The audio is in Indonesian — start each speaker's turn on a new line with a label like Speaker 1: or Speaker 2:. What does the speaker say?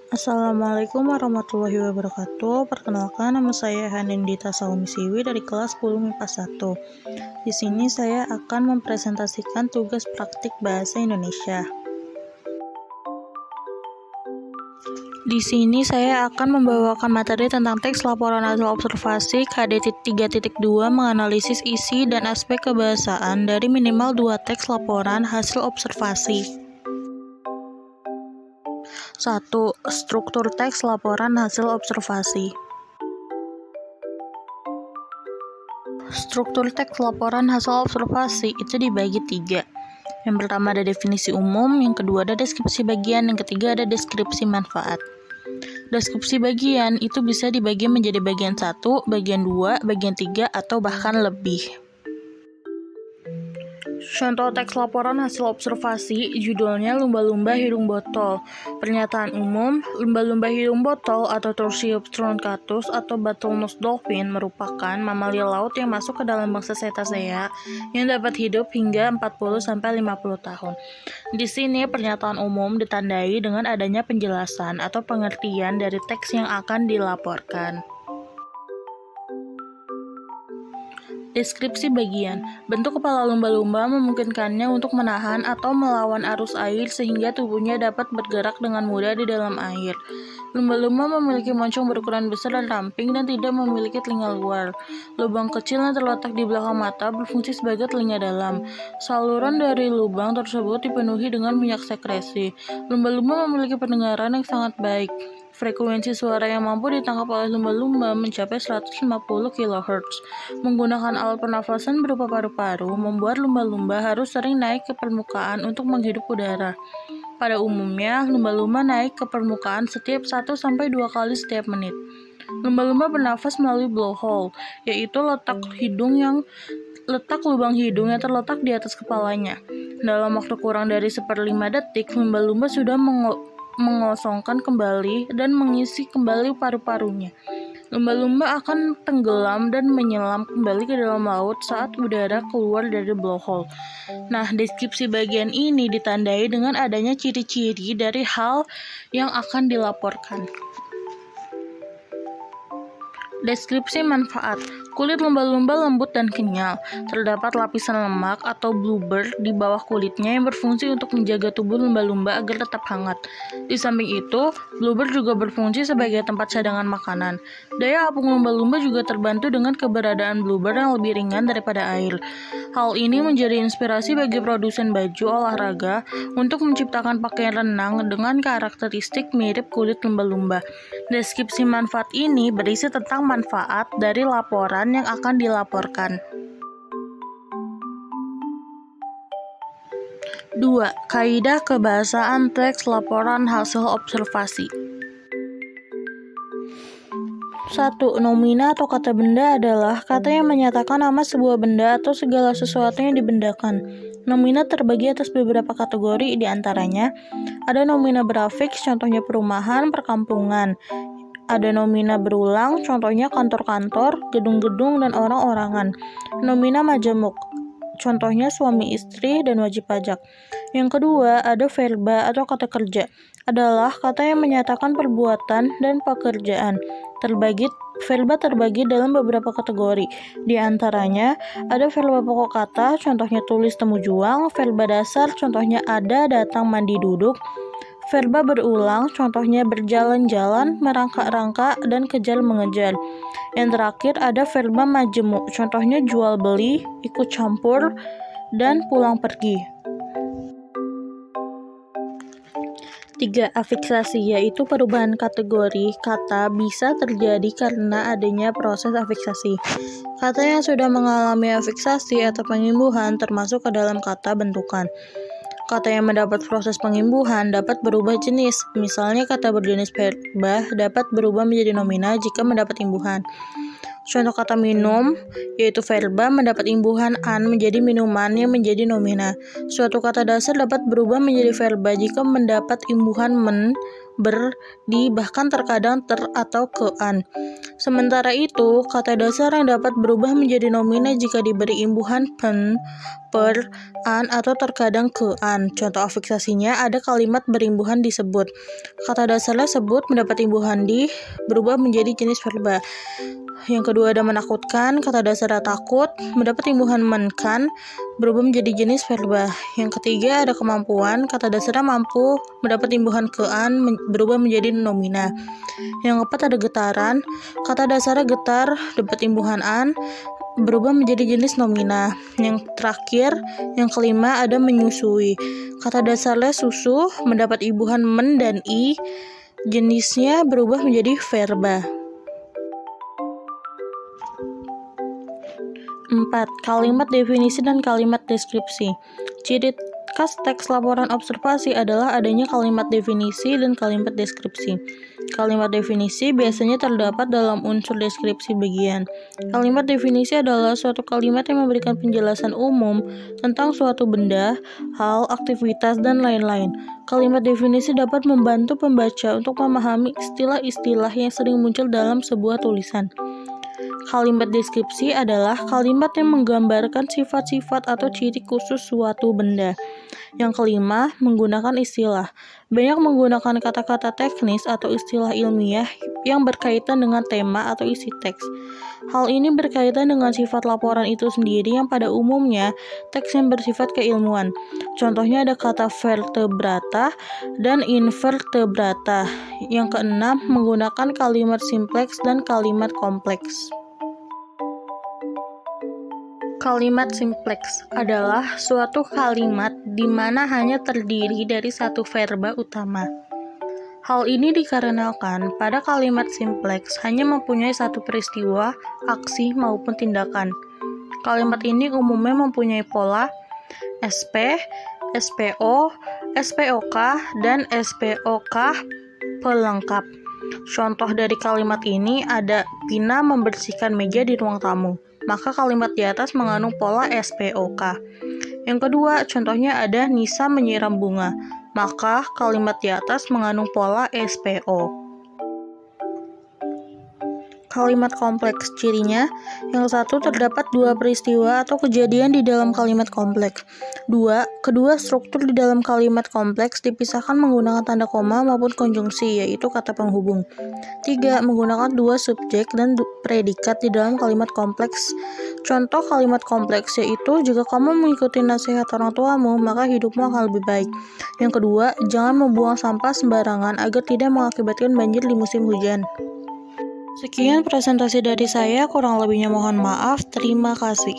Speaker 1: Assalamualaikum warahmatullahi wabarakatuh. Perkenalkan, nama saya Hanindita Saumisiwi dari kelas 10 MIPA 1. Di sini saya akan mempresentasikan tugas praktik bahasa Indonesia. Di sini saya akan membawakan materi tentang teks laporan hasil observasi KD 3.2 menganalisis isi dan aspek kebahasaan dari minimal 2 teks laporan hasil observasi. 1. Struktur teks laporan hasil observasi. Struktur teks laporan hasil observasi itu dibagi 3. Yang pertama ada definisi umum, yang kedua ada deskripsi bagian, yang ketiga ada deskripsi manfaat. Deskripsi bagian itu bisa dibagi menjadi bagian 1, bagian 2, bagian 3, atau bahkan lebih. Contoh teks laporan hasil observasi, judulnya lumba-lumba hidung botol. Pernyataan umum, lumba-lumba hidung botol atau Tursiops truncatus atau bottlenose dolphin merupakan mamalia laut yang masuk ke dalam bangsa Cetacea yang dapat hidup hingga 40-50 tahun. Di sini pernyataan umum ditandai dengan adanya penjelasan atau pengertian dari teks yang akan dilaporkan. Deskripsi bagian. Bentuk kepala lumba-lumba memungkinkannya untuk menahan atau melawan arus air sehingga tubuhnya dapat bergerak dengan mudah di dalam air. Lumba-lumba memiliki moncong berukuran besar dan ramping dan tidak memiliki telinga luar. Lubang kecil yang terletak di belakang mata berfungsi sebagai telinga dalam. Saluran dari lubang tersebut dipenuhi dengan minyak sekresi. Lumba-lumba memiliki pendengaran yang sangat baik. Frekuensi suara yang mampu ditangkap oleh lumba-lumba mencapai 150 kHz. Menggunakan alat pernafasan berupa paru-paru membuat lumba-lumba harus sering naik ke permukaan untuk menghirup udara. Pada umumnya, lumba-lumba naik ke permukaan setiap 1-2 kali setiap menit. Lumba-lumba bernafas melalui blowhole, yaitu letak lubang hidung yang terletak di atas kepalanya. Dalam waktu kurang dari 1/5 detik, lumba-lumba sudah mengosongkan kembali dan mengisi kembali paru-parunya. Lumba-lumba akan tenggelam dan menyelam kembali ke dalam laut saat udara keluar dari blowhole. Nah, deskripsi bagian ini ditandai dengan adanya ciri-ciri dari hal yang akan dilaporkan. Deskripsi manfaat. Kulit lumba-lumba lembut dan kenyal. Terdapat lapisan lemak atau blubber di bawah kulitnya yang berfungsi untuk menjaga tubuh lumba-lumba agar tetap hangat. Di samping itu, blubber juga berfungsi sebagai tempat cadangan makanan. Daya apung lumba-lumba juga terbantu dengan keberadaan blubber yang lebih ringan daripada air. Hal ini menjadi inspirasi bagi produsen baju olahraga untuk menciptakan pakaian renang dengan karakteristik mirip kulit lumba-lumba. Deskripsi manfaat ini berisi tentang manfaat dari laporan yang akan dilaporkan. 2. Kaidah kebahasaan teks laporan hasil observasi. 1. Nomina atau kata benda adalah kata yang menyatakan nama sebuah benda atau segala sesuatu yang dibendakan. Nomina terbagi atas beberapa kategori, di antaranya ada nomina berafiks, contohnya perumahan, perkampungan. Ada nomina berulang, contohnya kantor-kantor, gedung-gedung, dan orang-orangan. Nomina majemuk, contohnya suami istri dan wajib pajak. Yang kedua, ada verba atau kata kerja. Adalah kata yang menyatakan perbuatan dan pekerjaan. Verba terbagi dalam beberapa kategori. Di antaranya, ada verba pokok kata, contohnya tulis, temu, juang. Verba dasar, contohnya ada, datang, mandi, duduk. Verba berulang, contohnya berjalan-jalan, merangkak-rangkak, dan kejar-mengejar. Yang terakhir ada verba majemuk, contohnya jual-beli, ikut campur, dan pulang pergi. 3. Afiksasi, yaitu perubahan kategori kata bisa terjadi karena adanya proses afiksasi. Kata yang sudah mengalami afiksasi atau pengimbuhan termasuk ke dalam kata bentukan. Kata yang mendapat proses pengimbuhan dapat berubah jenis. Misalnya kata berjenis verba dapat berubah menjadi nomina jika mendapat imbuhan. Contoh kata minum, yaitu verba mendapat imbuhan an menjadi minuman yang menjadi nomina. Suatu kata dasar dapat berubah menjadi verba jika mendapat imbuhan men ber, di, bahkan terkadang ter atau ke-an. Sementara itu, kata dasar yang dapat berubah menjadi nomina jika diberi imbuhan pen, per, an, atau terkadang ke-an. Contoh afiksasinya ada kalimat berimbuhan disebut. Kata dasarnya sebut mendapat imbuhan di, berubah menjadi jenis verba. Yang kedua ada menakutkan, kata dasarnya takut, mendapat imbuhan menkan, berubah menjadi jenis verba. Yang ketiga ada kemampuan, kata dasarnya mampu, mendapat imbuhan ke-an, berubah menjadi nomina. Yang keempat ada getaran, kata dasarnya getar, dapat imbuhan an, berubah menjadi jenis nomina. Yang terakhir, yang kelima ada menyusui, kata dasarnya susu, mendapat imbuhan men dan i, jenisnya berubah menjadi verba. 4. Kalimat definisi dan kalimat deskripsi. Ciri khas teks laporan observasi adalah adanya kalimat definisi dan kalimat deskripsi. Kalimat definisi biasanya terdapat dalam unsur deskripsi bagian. Kalimat definisi adalah suatu kalimat yang memberikan penjelasan umum tentang suatu benda, hal, aktivitas, dan lain-lain. Kalimat definisi dapat membantu pembaca untuk memahami istilah-istilah yang sering muncul dalam sebuah tulisan. Kalimat deskripsi adalah kalimat yang menggambarkan sifat-sifat atau ciri khusus suatu benda. Yang kelima, menggunakan istilah. Banyak menggunakan kata-kata teknis atau istilah ilmiah yang berkaitan dengan tema atau isi teks. Hal ini berkaitan dengan sifat laporan itu sendiri yang pada umumnya teks yang bersifat keilmuan. Contohnya ada kata vertebrata dan invertebrata. Yang keenam, menggunakan kalimat simpleks dan kalimat kompleks. Kalimat simpleks adalah suatu kalimat di mana hanya terdiri dari satu verba utama. Hal ini dikarenakan pada kalimat simpleks hanya mempunyai satu peristiwa, aksi, maupun tindakan. Kalimat ini umumnya mempunyai pola SP, SPO, SPOK, dan SPOK pelengkap. Contoh dari kalimat ini ada Pina membersihkan meja di ruang tamu. Maka kalimat di atas mengandung pola SPOK. Yang kedua, contohnya ada Nisa menyiram bunga. Maka kalimat di atas mengandung pola SPO. Kalimat kompleks, cirinya yang satu terdapat dua peristiwa atau kejadian di dalam kalimat kompleks. Kedua struktur di dalam kalimat kompleks dipisahkan menggunakan tanda koma maupun konjungsi, yaitu kata penghubung. 3. Menggunakan dua subjek dan predikat di dalam kalimat kompleks. Contoh kalimat kompleks yaitu jika kamu mengikuti nasihat orang tuamu, maka hidupmu akan lebih baik. Yang kedua, jangan membuang sampah sembarangan agar tidak mengakibatkan banjir di musim hujan. Sekian presentasi dari saya, kurang lebihnya mohon maaf. Terima kasih.